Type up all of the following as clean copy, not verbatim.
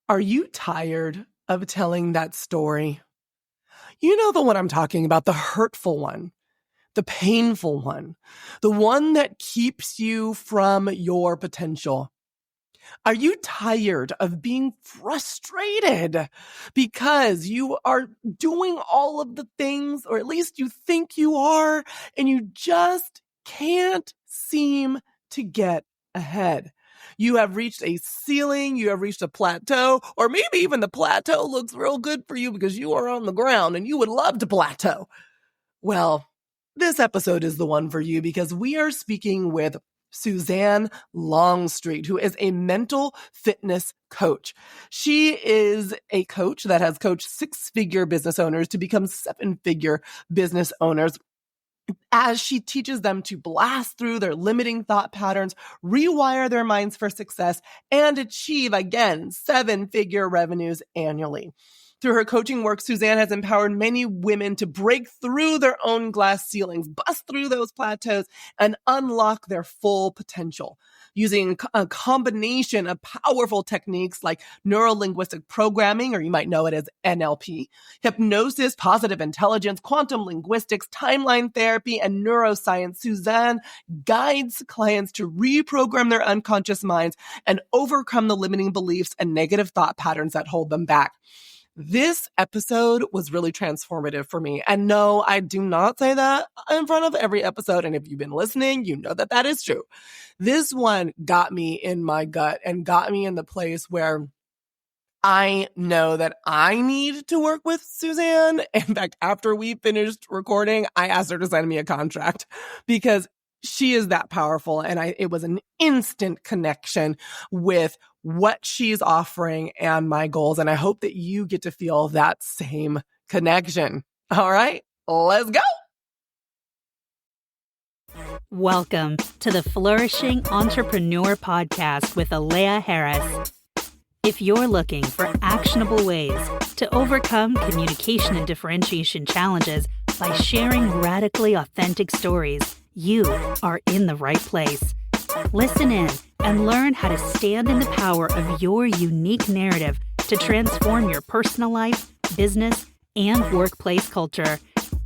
Are you tired of telling that story? You know the one I'm talking about, the hurtful one, the painful one, the one that keeps you from your potential. Are you tired of being frustrated because you are doing all of the things, or at least you think you are, and you just can't seem to get ahead? You have reached a ceiling, you have reached a plateau, or maybe even the plateau looks real good for you because you are on the ground and you would love to plateau. Well, this episode is the one for you because we are speaking with Suzanne Longstreet, who is a mental fitness coach. She is a coach that has coached six-figure business owners to become seven-figure business owners as she teaches them to blast through their limiting thought patterns, rewire their minds for success, and achieve, again, seven-figure revenues annually. Through her coaching work, Suzanne has empowered many women to break through their own glass ceilings, bust through those plateaus, and unlock their full potential. Using a combination of powerful techniques like neuro-linguistic programming, or you might know it as NLP, hypnosis, positive intelligence, quantum linguistics, timeline therapy, and neuroscience, Suzanne guides clients to reprogram their unconscious minds and overcome the limiting beliefs and negative thought patterns that hold them back. This episode was really transformative for me. And no, I do not say that in front of every episode. And if you've been listening, you know that that is true. This one got me in my gut and got me in the place where I know that I need to work with Suzanne. In fact, after we finished recording, I asked her to send me a contract because she is that powerful. And it was an instant connection with what she's offering and my goals. And I hope that you get to feel that same connection. All right, let's go. Welcome to the Flourishing Entrepreneur Podcast with Alea Harris. If you're looking for actionable ways to overcome communication and differentiation challenges by sharing radically authentic stories, you are in the right place. Listen in and learn how to stand in the power of your unique narrative to transform your personal life, business, and workplace culture.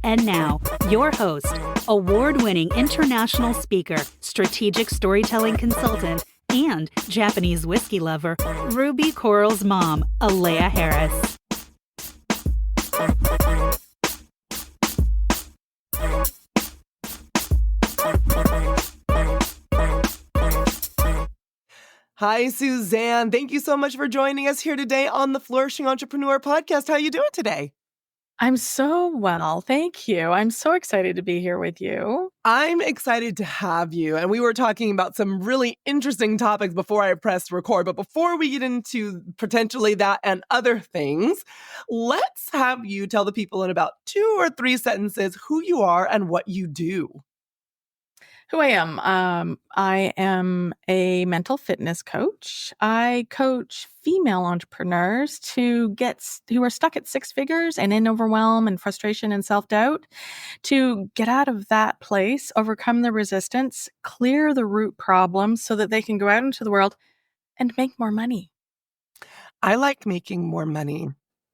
And now, your host, award-winning international speaker, strategic storytelling consultant, and Japanese whiskey lover, Ruby Coral's mom, Alea Harris. Hi, Suzanne. Thank you so much for joining us here today on the Flourishing Entrepreneur Podcast. How are you doing today? I'm so well. Thank you. I'm so excited to be here with you. I'm excited to have you. And we were talking about some really interesting topics before I pressed record. But before we get into potentially that and other things, let's have you tell the people in about 2 or 3 sentences who you are and what you do. Who I am. I am a mental fitness coach. I coach female entrepreneurs who are stuck at six figures and in overwhelm and frustration and self-doubt to get out of that place, overcome the resistance, clear the root problems so that they can go out into the world and make more money. I like making more money.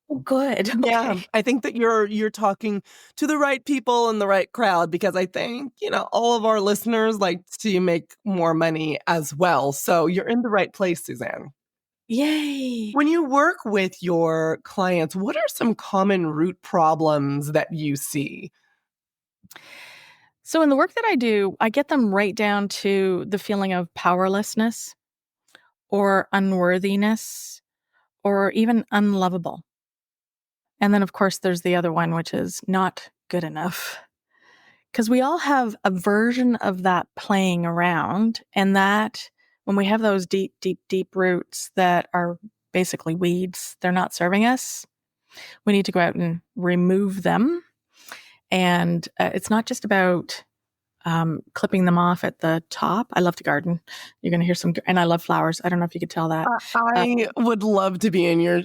Oh, good. Yeah, Okay. I think that you're talking to the right people and the right crowd because I think, all of our listeners like to make more money as well. So you're in the right place, Suzanne. Yay. When you work with your clients, what are some common root problems that you see? So in the work that I do, I get them right down to the feeling of powerlessness or unworthiness or even unlovable. And then, of course, there's the other one, which is not good enough. Because we all have a version of that playing around. And that when we have those deep, deep, deep roots that are basically weeds, they're not serving us. We need to go out and remove them. And it's not just about clipping them off at the top. I love to garden. You're going to hear and I love flowers. I don't know if you could tell that. I would love to be in your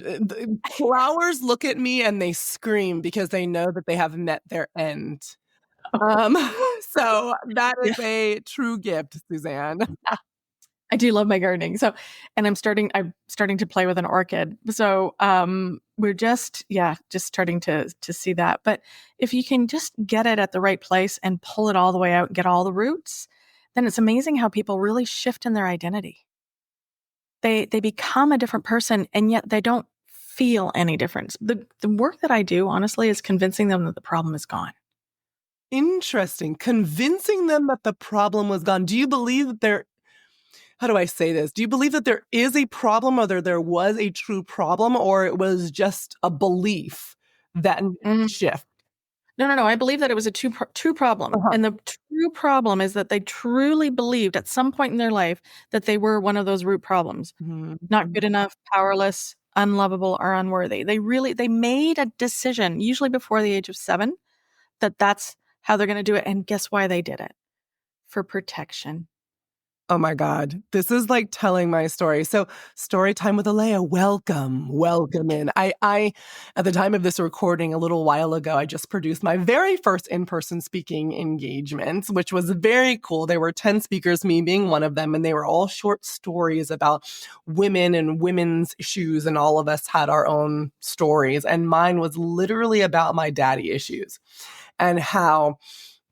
flowers. Look at me and they scream because they know that they have met their end. So that is a true gift, Suzanne. I do love my gardening. So, and I'm starting to play with an orchid. So, we're just starting to see that. But if you can just get it at the right place and pull it all the way out and get all the roots, then it's amazing how people really shift in their identity. They become a different person, and yet they don't feel any difference. The work that I do, honestly, is convincing them that the problem is gone. Interesting. Convincing them that the problem was gone. Do you believe that how do I say this? Do you believe that there is a problem, or there was a true problem, or it was just a belief that shift? No. I believe that it was a true problem. Uh-huh. And the true problem is that they truly believed at some point in their life that they were one of those root problems. Mm-hmm. Not good enough, powerless, unlovable, or unworthy. They made a decision, usually before the age of 7, that that's how they're going to do it. And guess why they did it? For protection. Oh my God. This is like telling my story. So, story time with Alea. Welcome in. I, at the time of this recording a little while ago, I just produced my very first in-person speaking engagement, which was very cool. There were 10 speakers, me being one of them, and they were all short stories about women and women's issues, and all of us had our own stories. And mine was literally about my daddy issues and how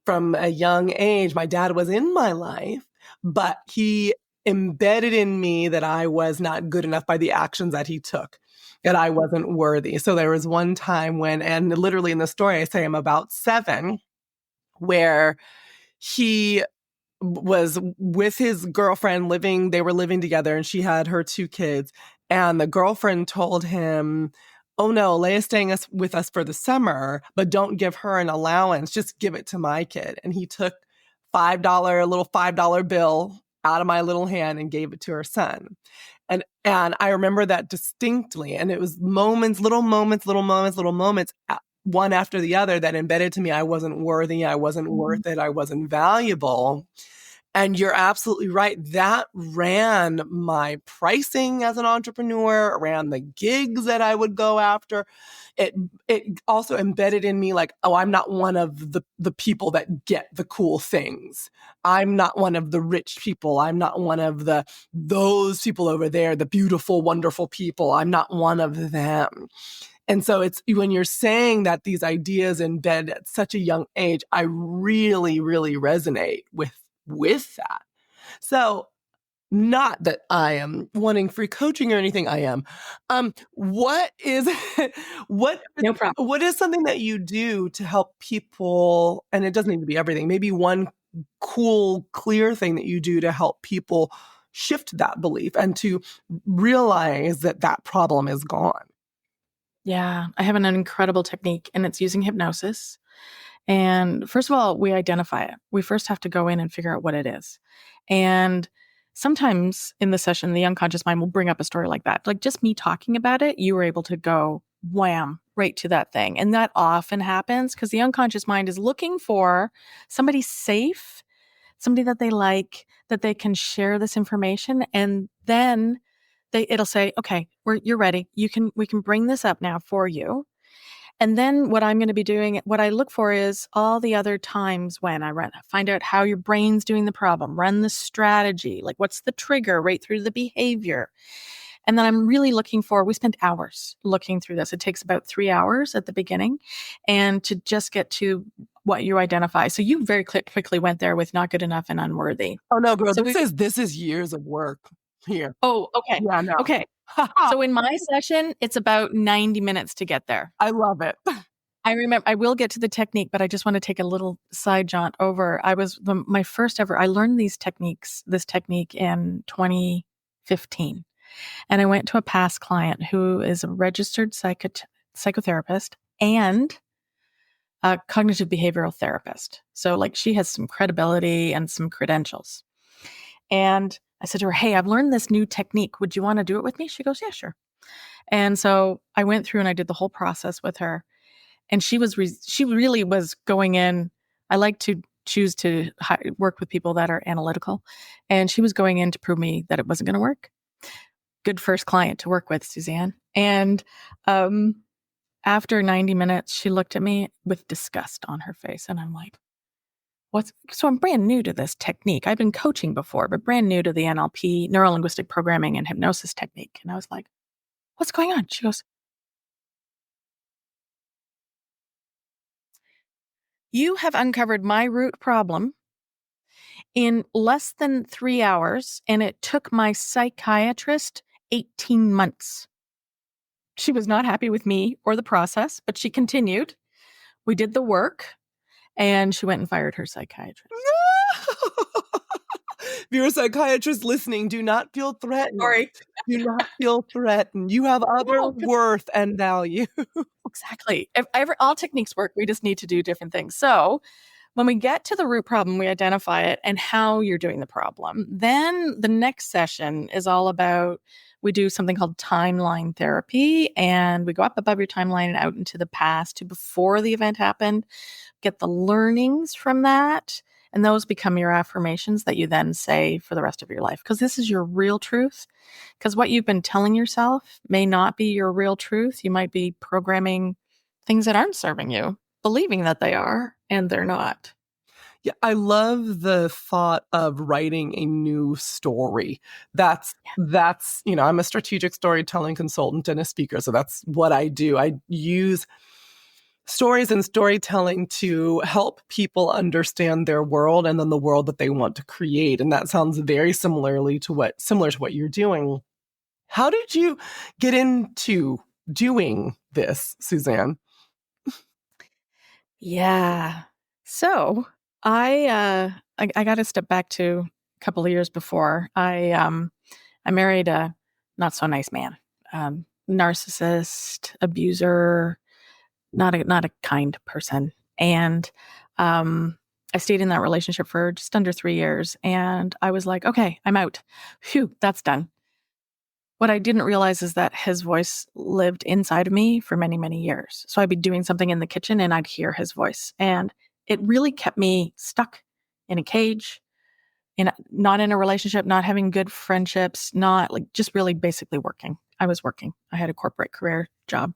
from a young age, my dad was in my life, but he embedded in me that I was not good enough by the actions that he took, that I wasn't worthy. So there was one time when, and literally in the story, I say I'm about 7, where he was with his girlfriend they were living together, and she had her 2 kids. And the girlfriend told him, oh no, Leia's staying with us for the summer, but don't give her an allowance. Just give it to my kid. And he took a little $5 bill out of my little hand and gave it to her son. And I remember that distinctly. And it was little moments, one after the other, that embedded to me I wasn't worthy, I wasn't worth it, I wasn't valuable. And you're absolutely right. That ran my pricing as an entrepreneur, ran the gigs that I would go after. It also embedded in me like, oh, I'm not one of the people that get the cool things. I'm not one of the rich people. I'm not one of those people over there, the beautiful, wonderful people. I'm not one of them. And so it's when you're saying that these ideas embed at such a young age, I really, really resonate with that. So not that I am wanting free coaching or anything. I am. What is No problem. what is something that you do to help people? And it doesn't need to be everything. Maybe one cool, clear thing that you do to help people shift that belief and to realize that that problem is gone. Yeah, I have an incredible technique, and it's using hypnosis. And first of all, we identify it. We first have to go in and figure out what it is. And sometimes in the session, the unconscious mind will bring up a story like that. Like just me talking about it, you were able to go wham right to that thing. And that often happens because the unconscious mind is looking for somebody safe, somebody that they like, that they can share this information. And then it'll say, okay, you're ready. We can bring this up now for you. And then what I'm going to be doing, what I look for is all the other times when find out how your brain's doing the problem, run the strategy, like what's the trigger right through the behavior. And then I'm really looking we spend hours looking through this. It takes about 3 hours at the beginning and to just get to what you identify. So you very quickly went there with not good enough and unworthy. Oh no, girl, this is years of work here. Oh, okay. Yeah, no. Okay. So in my session, it's about 90 minutes to get there. I love it. I remember, I will get to the technique, but I just want to take a little side jaunt over. I was my first ever, I learned this technique in 2015. And I went to a past client who is a registered psychotherapist and a cognitive behavioral therapist. So like she has some credibility and some credentials. And I said to her, hey, I've learned this new technique. Would you want to do it with me? She goes, yeah, sure. And so I went through and I did the whole process with her. And she really was going in. I like to choose to work with people that are analytical. And she was going in to prove me that it wasn't going to work. Good first client to work with, Suzanne. And after 90 minutes, she looked at me with disgust on her face. And I'm like, So I'm brand new to this technique. I've been coaching before, but brand new to the NLP, neuro-linguistic programming and hypnosis technique. And I was like, what's going on? She goes, you have uncovered my root problem in less than 3 hours, and it took my psychiatrist 18 months. She was not happy with me or the process, but she continued. We did the work, and she went and fired her psychiatrist. If you're a psychiatrist listening, do not feel threatened. Sorry. Do not feel threatened. You have other worth and value. Exactly. All techniques work. We just need to do different things. So when we get to the root problem, we identify it and how you're doing the problem. Then the next session is all about, we do something called timeline therapy, and we go up above your timeline and out into the past to before the event happened, get the learnings from that. And those become your affirmations that you then say for the rest of your life. Because this is your real truth. Because what you've been telling yourself may not be your real truth. You might be programming things that aren't serving you, believing that they are, and they're not. Yeah, I love the thought of writing a new story. That's, I'm a strategic storytelling consultant and a speaker. So that's what I do. I use stories and storytelling to help people understand their world and then the world that they want to create. And that sounds very similar to what you're doing. How did you get into doing this, Suzanne? Yeah. So I got to step back to a couple of years before. I married a not so nice man, narcissist, abuser, not a kind person. And I stayed in that relationship for just under 3 years. And I was like, okay, I'm out. Phew, that's done. What I didn't realize is that his voice lived inside of me for many, many years. So I'd be doing something in the kitchen and I'd hear his voice. And it really kept me stuck in a cage, not in a relationship, not having good friendships, not like just really basically working. I was working. I had a corporate career job.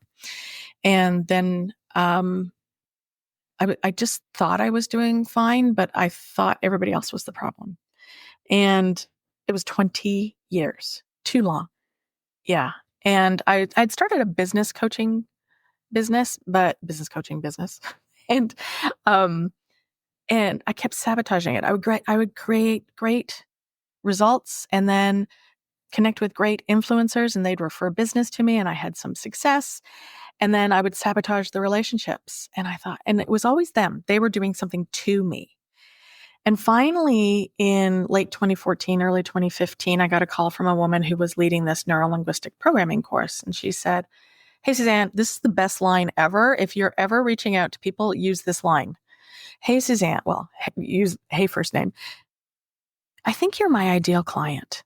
And then I just thought I was doing fine, but I thought everybody else was the problem. And it was 20 years, too long. Yeah. And I'd started a business coaching business. And I kept sabotaging it. I would create great results and then connect with great influencers and they'd refer business to me and I had some success. And then I would sabotage the relationships. And I thought, and it was always them. They were doing something to me. And finally, in late 2014, early 2015, I got a call from a woman who was leading this neuro-linguistic programming course. And she said, hey, Suzanne, this is the best line ever. If you're ever reaching out to people, use this line. Hey, Suzanne. Well, use hey first name. I think you're my ideal client.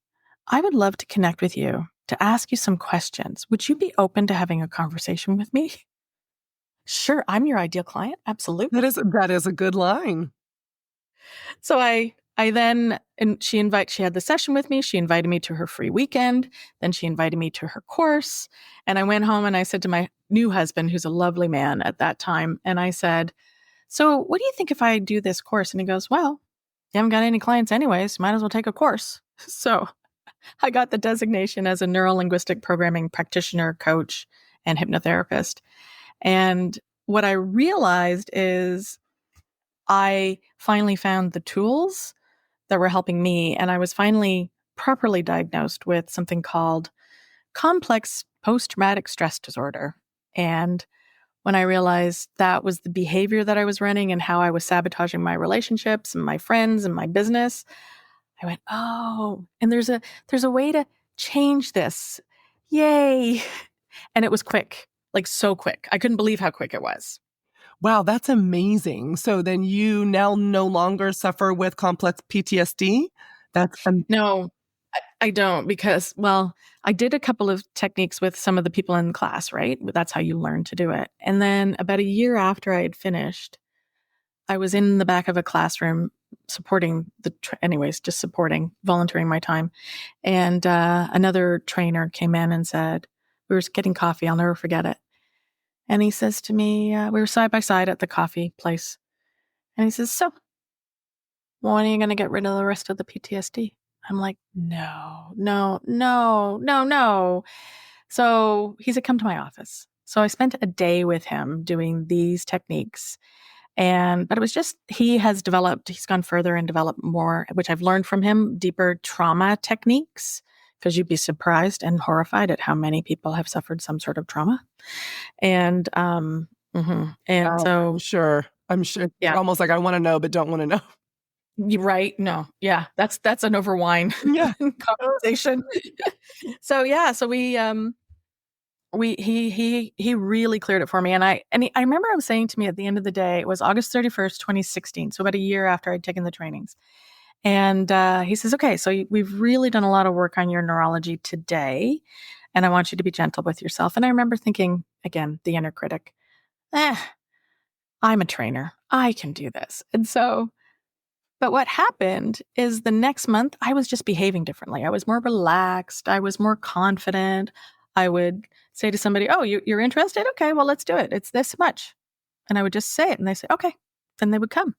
I would love to connect with you to ask you some questions. Would you be open to having a conversation with me? Sure, I'm your ideal client. Absolutely. That is a good line. So I then, and she had the session with me. She invited me to her free weekend. Then she invited me to her course. And I went home and I said to my new husband, who's a lovely man at that time, and I said, so what do you think if I do this course? And he goes, well, you haven't got any clients anyways. Might as well take a course. So I got the designation as a neuro-linguistic programming practitioner, coach, and hypnotherapist. And what I realized is I finally found the tools that were helping me. And I was finally properly diagnosed with something called complex post-traumatic stress disorder. And when I realized that was the behavior that I was running and how I was sabotaging my relationships and my friends and my business, I went, oh, and there's a way to change this. Yay. And it was quick, like so quick. I couldn't believe how quick it was. Wow, that's amazing. So then you now no longer suffer with complex PTSD? No, I don't because, well, I did a couple of techniques with some of the people in the class, right? That's how you learn to do it. And then about a year after I had finished, I was in the back of a classroom supporting just supporting, volunteering my time. And another trainer came in and said, we were getting coffee. I'll never forget it. And he says to me, we were side by side at the coffee place. And he says, so when are you going to get rid of the rest of the PTSD? I'm like, no, no, no, no, no. So he said, come to my office. So I spent a day with him doing these techniques. But it was just, he's gone further and developed more, which I've learned from him, deeper trauma techniques, because you'd be surprised and horrified at how many people have suffered some sort of trauma. And, so. I'm sure. Yeah. Almost like I want to know, but don't want to know. You're right. No. Yeah. That's an over wine conversation. So he really cleared it for me. And I remember him saying to me at the end of the day, it was August 31st, 2016. So about a year after I'd taken the trainings. And he says, okay, so we've really done a lot of work on your neurology today. And I want you to be gentle with yourself. And I remember thinking, again, the inner critic, I'm a trainer. I can do this. And so, but what happened is the next month, I was just behaving differently. I was more relaxed. I was more confident. I would say to somebody, oh, you're interested? Okay, well, let's do it. It's this much. And I would just say it. And they say, okay. Then they would come.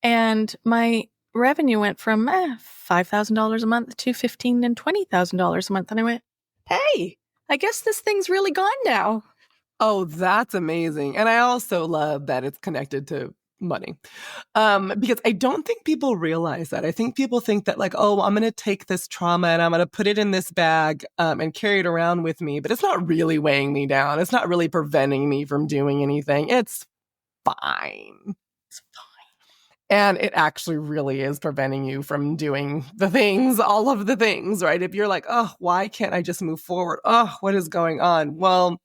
And my revenue went from $5,000 a month to $15,000 and $20,000 a month. And I went, hey, I guess this thing's really gone now. Oh, that's amazing. And I also love that it's connected to money. Because I don't think people realize that. I think people think that like, oh, I'm going to take this trauma and I'm going to put it in this bag and carry it around with me. But it's not really weighing me down. It's not really preventing me from doing anything. It's fine. It's fine. And it actually really is preventing you from doing the things, all of the things, right? If you're like, oh, why can't I just move forward? Oh, what is going on? Well,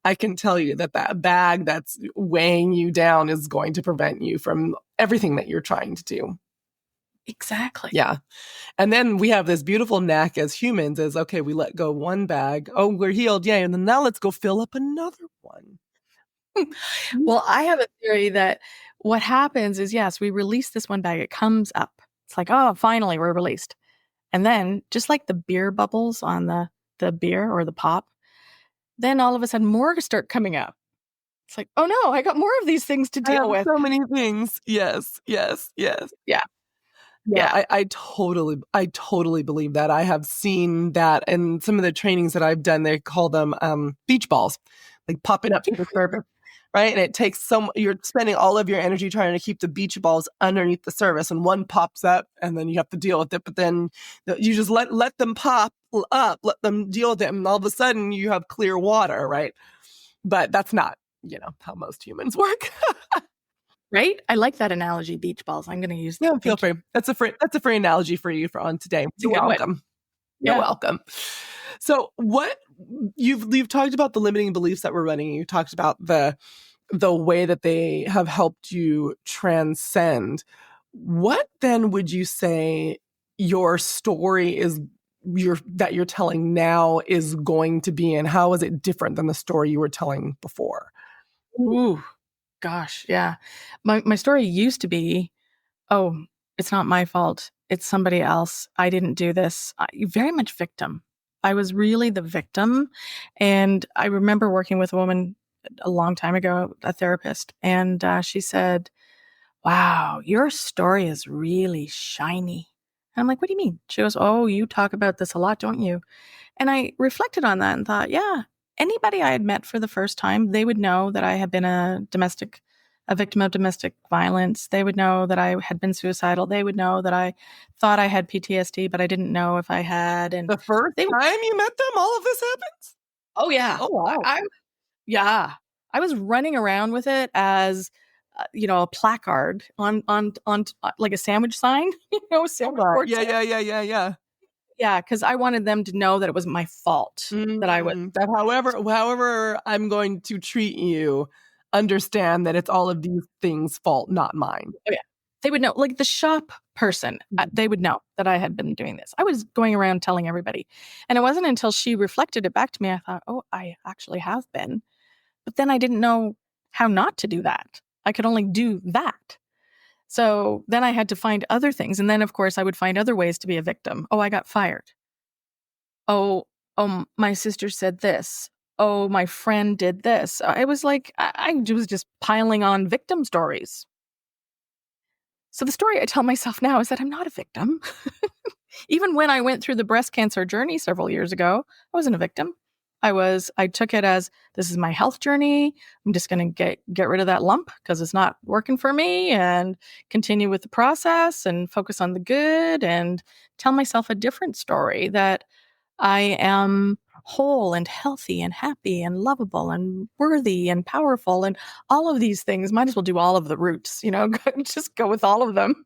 I can tell you that bag that's weighing you down is going to prevent you from everything that you're trying to do. Exactly. Yeah. And then we have this beautiful knack as humans is, okay, we let go one bag. Oh, we're healed. Yay. And then now let's go fill up another one. Well, I have a theory that what happens is, yes, we release this one bag. It comes up. It's like, oh, finally, we're released. And then just like the beer bubbles on the beer or the pop, then all of a sudden more start coming up. It's like, oh no, I got more of these things to deal with. So many things. Yes. Yeah. I totally believe that. I have seen that in some of the trainings that I've done. They call them beach balls, like popping up to the surface, right? And it takes you're spending all of your energy trying to keep the beach balls underneath the surface, and one pops up, and then you have to deal with it. But then you just let them pop up, let them deal with it, and all of a sudden you have clear water, right? But that's not, how most humans work. Right? I like that analogy, beach balls. I'm going to use that. Yeah, feel free. That's a free analogy for you on today. You're welcome. Yeah. You're welcome. So what you've talked about the limiting beliefs that we're running. You talked about the way that they have helped you transcend. What then would you say your story that you're telling now is going to be, and how is it different than the story you were telling before? Ooh. Gosh, yeah. My story used to be, oh, it's not my fault. It's somebody else. I didn't do this. Very much victim. I was really the victim. And I remember working with a woman a long time ago, a therapist, and she said, wow, your story is really shiny. And I'm like, what do you mean? She goes, oh, you talk about this a lot, don't you? And I reflected on that and thought, yeah, anybody I had met for the first time, they would know that I had been a victim of domestic violence. They would know that I had been suicidal. They would know that I thought I had PTSD, but I didn't know if I had. And the first time you met them, all of this happens? Oh, yeah. Oh, wow. I was running around with it as, a placard on like a sandwich sign, sandwich board. Yeah. Yeah, because I wanted them to know that it wasn't my fault that I would. That however I'm going to treat you, understand that it's all of these things' fault, not mine. Oh, yeah. They would know, like the shop person, they would know that I had been doing this. I was going around telling everybody. And it wasn't until she reflected it back to me, I thought, oh, I actually have been. But then I didn't know how not to do that. I could only do that. So then I had to find other things. And then, of course, I would find other ways to be a victim. Oh, I got fired. Oh, my sister said this. Oh, my friend did this. I was like, I was just piling on victim stories. So the story I tell myself now is that I'm not a victim. Even when I went through the breast cancer journey several years ago, I wasn't a victim. I took it as, this is my health journey. I'm just going to get rid of that lump because it's not working for me, and continue with the process and focus on the good and tell myself a different story, that I am whole and healthy and happy and lovable and worthy and powerful and all of these things. Might as well do all of the roots, just go with all of them.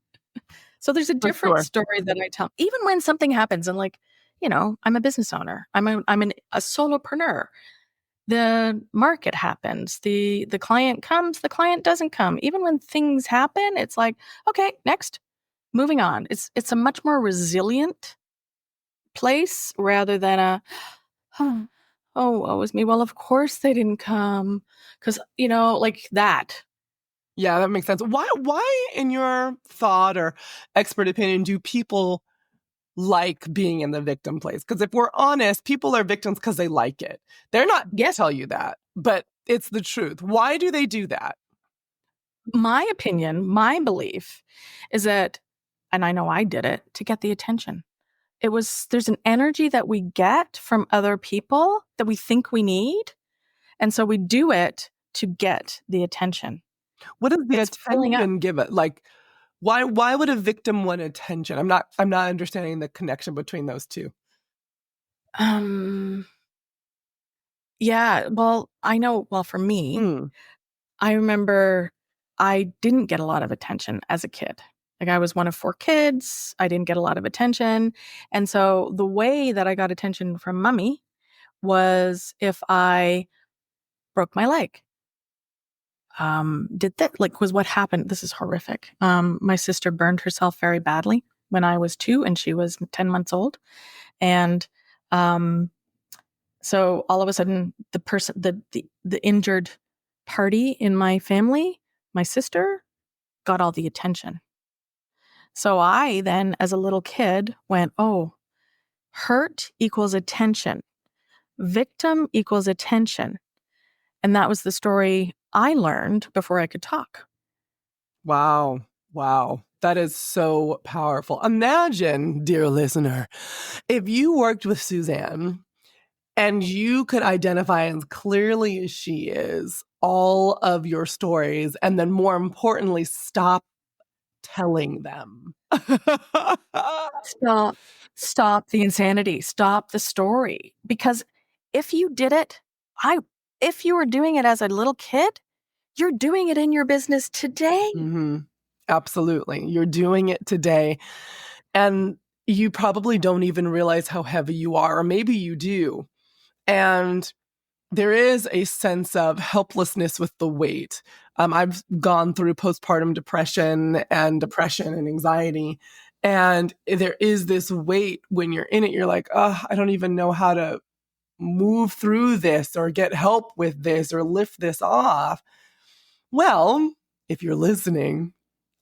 So there's a For different sure. story that I tell, even when something happens and I'm a business owner, I'm a solopreneur. The market happens, the client comes, the client doesn't come. Even when things happen, it's like, okay, next, moving on. It's a much more resilient place rather than oh, woe is me. Well, of course they didn't come, because like that. Yeah, that makes sense. Why, in your thought or expert opinion, do people like being in the victim place? Because if we're honest, people are victims because they like it. They're not going to tell you that, but it's the truth. Why do they do that? My opinion, my belief is that, and I know I did it, to get the attention. There's an energy that we get from other people that we think we need. And so we do it to get the attention. What does the It's filling up. attention give it? Like, why would a victim want attention? I'm not understanding the connection between those two. Yeah, well, I know, for me, I remember I didn't get a lot of attention as a kid. Like, I was one of 4 kids. I didn't get a lot of attention. And so the way that I got attention from mommy was if I broke my leg. Was what happened. This is horrific. My sister burned herself very badly when I was 2 and she was 10 months old. And so all of a sudden, the injured party in my family, my sister, got all the attention. So I then, as a little kid, went, oh, hurt equals attention. Victim equals attention. And that was the story I learned before I could talk. Wow. That is so powerful. Imagine, dear listener, if you worked with Suzanne and you could identify as clearly as she is all of your stories, and then more importantly, stop telling them. Stop the insanity. Stop the story. Because if you did it, if you were doing it as a little kid, you're doing it in your business today. Mm-hmm. Absolutely. You're doing it today. And you probably don't even realize how heavy you are, or maybe you do. And there is a sense of helplessness with the weight. I've gone through postpartum depression and anxiety. And there is this weight when you're in it. You're like, oh, I don't even know how to move through this or get help with this or lift this off. Well, if you're listening,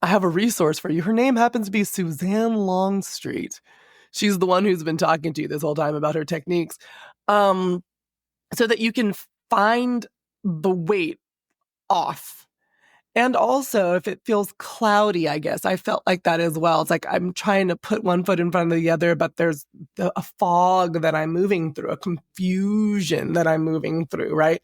I have a resource for you. Her name happens to be Suzanne Longstreet. She's the one who's been talking to you this whole time about her techniques. So that you can find the weight off. And also, if it feels cloudy, I guess, I felt like that as well. It's like I'm trying to put one foot in front of the other, but there's a fog that I'm moving through, a confusion that I'm moving through, right?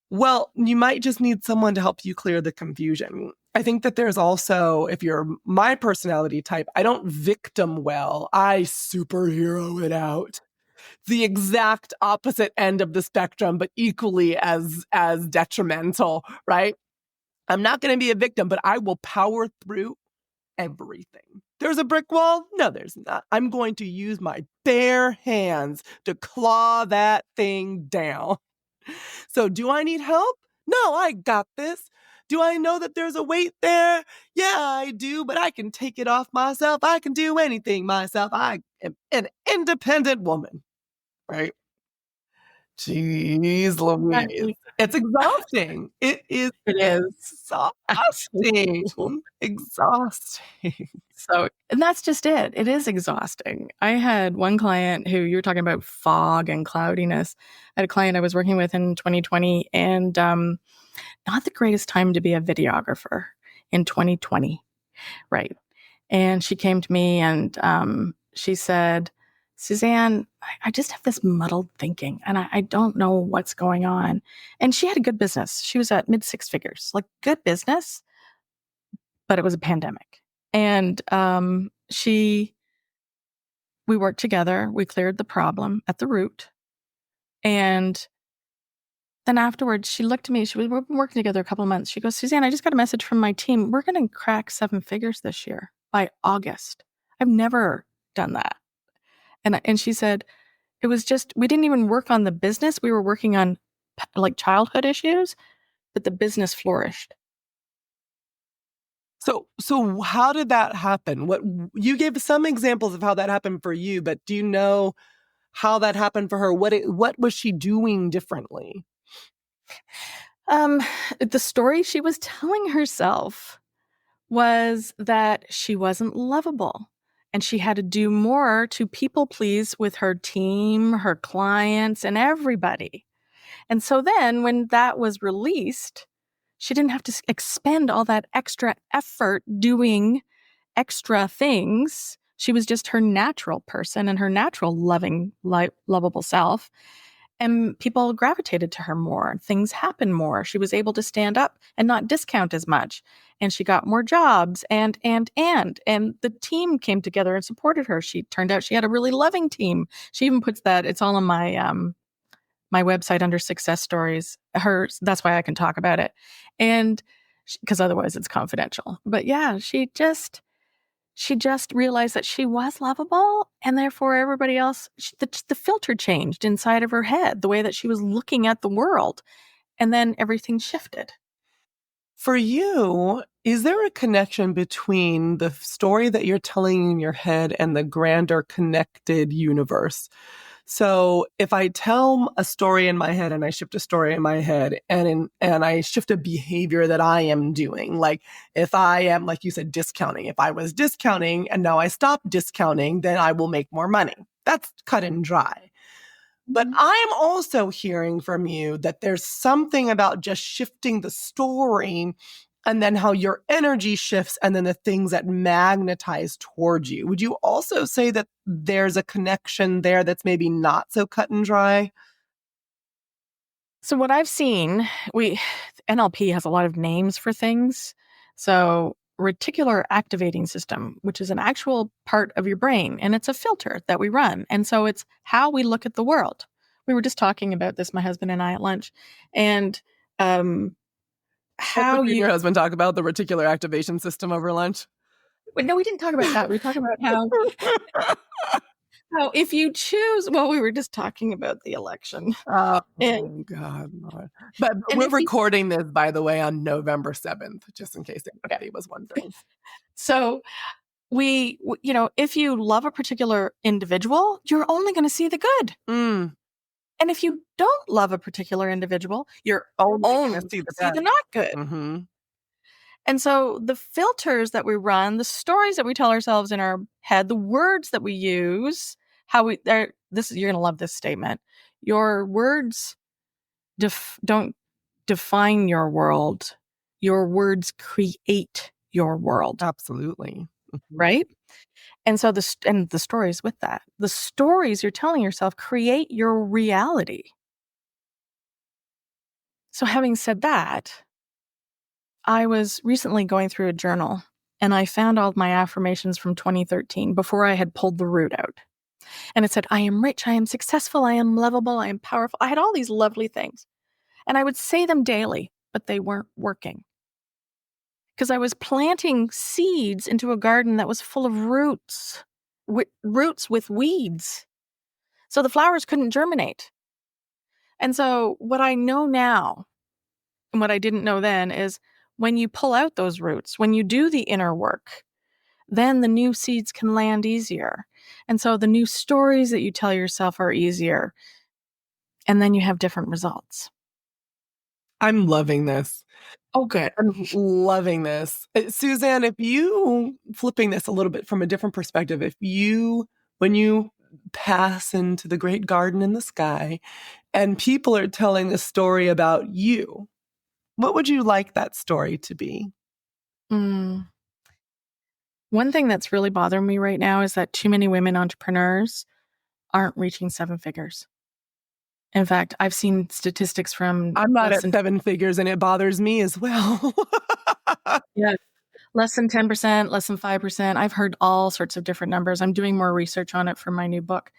Well, you might just need someone to help you clear the confusion. I think that there's also, if you're my personality type, I don't victim well. I superhero it out. The exact opposite end of the spectrum, but equally as detrimental, right? I'm not going to be a victim, but I will power through everything. There's a brick wall? No, there's not. I'm going to use my bare hands to claw that thing down. So do I need help? No, I got this. Do I know that there's a weight there? Yeah, I do, but I can take it off myself. I can do anything myself. I am an independent woman, right? Jeez Louise. It's exhausting. It is exhausting. Exhausting. So, and that's just it. It is exhausting. I had one client who, you were talking about fog and cloudiness. I had a client I was working with in 2020, and not the greatest time to be a videographer in 2020. Right. And she came to me and she said, Suzanne, I just have this muddled thinking and I don't know what's going on. And she had a good business. She was at mid six figures, like good business, but it was a pandemic. And we worked together. We cleared the problem at the root. And then afterwards, she looked at me. We've been working together a couple of months. She goes, Suzanne, I just got a message from my team. We're going to crack 7 figures this year by August. I've never done that. And she said, it was just, we didn't even work on the business. We were working on like childhood issues, but the business flourished. So how did that happen? What you gave some examples of how that happened for you, but do you know how that happened for her? What was she doing differently? The story she was telling herself was that she wasn't lovable and she had to do more to people please with her team, her clients, and everybody. And so then when that was released, she didn't have to expend all that extra effort doing extra things. She was just her natural person and her natural loving, lovable self. And people gravitated to her more. Things happened more. She was able to stand up and not discount as much. And she got more jobs and the team came together and supported her. She turned out she had a really loving team. She even puts that, it's all on my website under success stories. That's why I can talk about it. And because otherwise it's confidential. But yeah, she just realized that she was lovable and therefore everybody else, the filter changed inside of her head, the way that she was looking at the world. And then everything shifted. For you, is there a connection between the story that you're telling in your head and the grander connected universe? So if I tell a story in my head and I shift a story in my head and I shift a behavior that I am doing, like if I am, like you said, discounting, if I was discounting and now I stop discounting, then I will make more money. That's cut and dry. But I'm also hearing from you that there's something about just shifting the story and then how your energy shifts and then the things that magnetize towards you. Would you also say that there's a connection there that's maybe not so cut and dry? So what I've seen, NLP has a lot of names for things. So reticular activating system, which is an actual part of your brain, and it's a filter that we run. And so it's how we look at the world. We were just talking about this, my husband and I, at lunch. And how you and your husband talk about the reticular activation system over lunch? No, we didn't talk about that. We talked about how if you choose, well, we were just talking about the election. Oh, God. But we're recording this, by the way, on November 7th, just in case anybody was wondering. So if you love a particular individual, you're only going to see the good. And if you don't love a particular individual, you're only going to see the not good. Mm-hmm. And so the filters that we run, the stories that we tell ourselves in our head, the words that we use, you're going to love this statement. Your words don't define your world. Your words create your world. Absolutely. Mm-hmm. Right? And so the stories with that, the stories you're telling yourself create your reality. So having said that, I was recently going through a journal and I found all of my affirmations from 2013 before I had pulled the root out. And it said, I am rich, I am successful, I am lovable, I am powerful. I had all these lovely things. And I would say them daily, but they weren't working. Because I was planting seeds into a garden that was full of roots with weeds. So the flowers couldn't germinate. And so what I know now, and what I didn't know then, is when you pull out those roots, when you do the inner work, then the new seeds can land easier. And so the new stories that you tell yourself are easier. And then you have different results. I'm loving this. Oh, good. I'm loving this. Suzanne, if you, flipping this a little bit from a different perspective, when you pass into the great garden in the sky and people are telling a story about you, what would you like that story to be? One thing that's really bothering me right now is that too many women entrepreneurs aren't reaching 7 figures. In fact, I've seen statistics from I'm not less at than 7 figures, and it bothers me as well. less than 10%, less than 5%. I've heard all sorts of different numbers. I'm doing more research on it for my new book,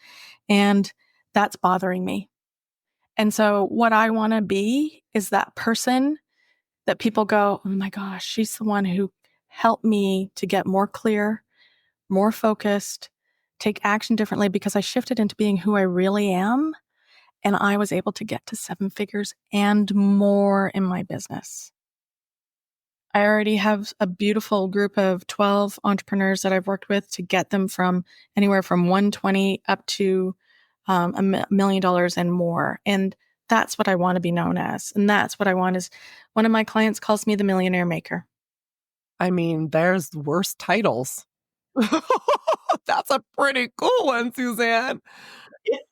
and that's bothering me. And so what I want to be is that person that people go, oh my gosh, she's the one who helped me to get more clear, more focused, take action differently because I shifted into being who I really am. And I was able to get to 7 figures and more in my business. I already have a beautiful group of 12 entrepreneurs that I've worked with to get them from anywhere from 120 up to $1 million and more. And that's what I want to be known as. And that's what I want is one of my clients calls me the millionaire maker. I mean, there's worse titles. That's a pretty cool one, Suzanne.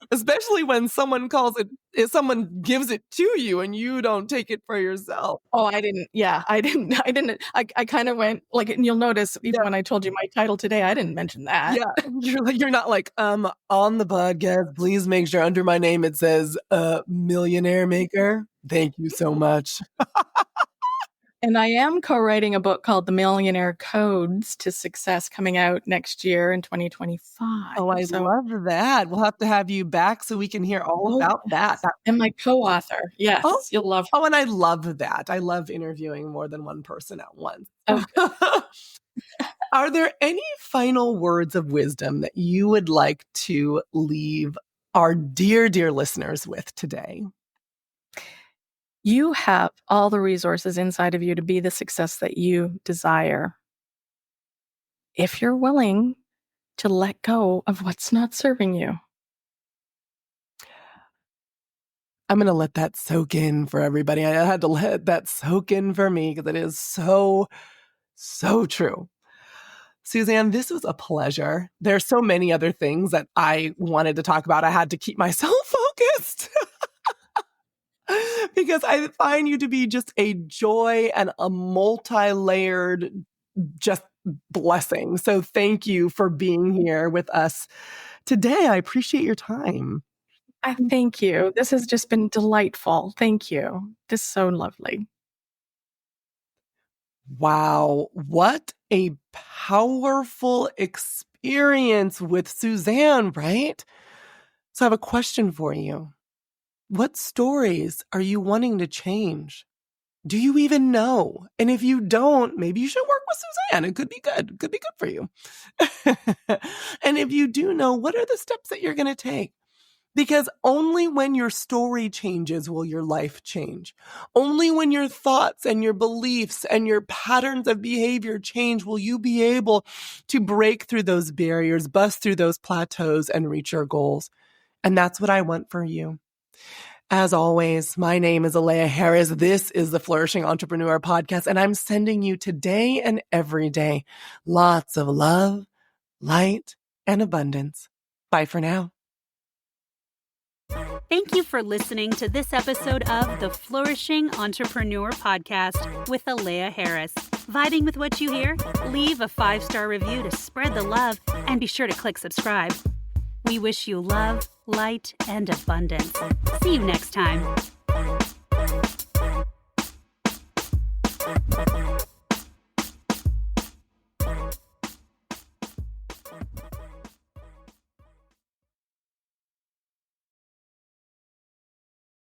Especially when someone calls it, if someone gives it to you and you don't take it for yourself. Oh, I didn't. Yeah, I didn't. I kind of went like, and you'll notice even when I told you my title today, I didn't mention that. Yeah. You're not like, on the podcast, please make sure under my name it says millionaire maker. Thank you so much. And I am co-writing a book called The Millionaire Codes to Success coming out next year in 2025. Oh, I love that. We'll have to have you back so we can hear all about that. And my co-author. Yes, you'll love her. Oh, and I love that. I love interviewing more than one person at once. Okay. Are there any final words of wisdom that you would like to leave our dear, dear listeners with today? You have all the resources inside of you to be the success that you desire. If you're willing to let go of what's not serving you. I'm going to let that soak in for everybody. I had to let that soak in for me because it is so, so true. Suzanne, this was a pleasure. There's so many other things that I wanted to talk about. I had to keep myself focused. Because I find you to be just a joy and a multi-layered just blessing. So thank you for being here with us today. I appreciate your time. I thank you. This has just been delightful. Thank you. This is so lovely. Wow. What a powerful experience with Suzanne, right? So I have a question for you. What stories are you wanting to change? Do you even know? And if you don't, maybe you should work with Suzanne. It could be good. It could be good for you. And if you do know, what are the steps that you're going to take? Because only when your story changes will your life change. Only when your thoughts and your beliefs and your patterns of behavior change will you be able to break through those barriers, bust through those plateaus, and reach your goals. And that's what I want for you. As always, my name is Alea Harris. This is the Flourishing Entrepreneur Podcast, and I'm sending you today and every day lots of love, light, and abundance. Bye for now. Thank you for listening to this episode of the Flourishing Entrepreneur Podcast with Alea Harris. Vibing with what you hear? Leave a 5-star review to spread the love, and be sure to click subscribe. We wish you love, light, and abundance. See you next time.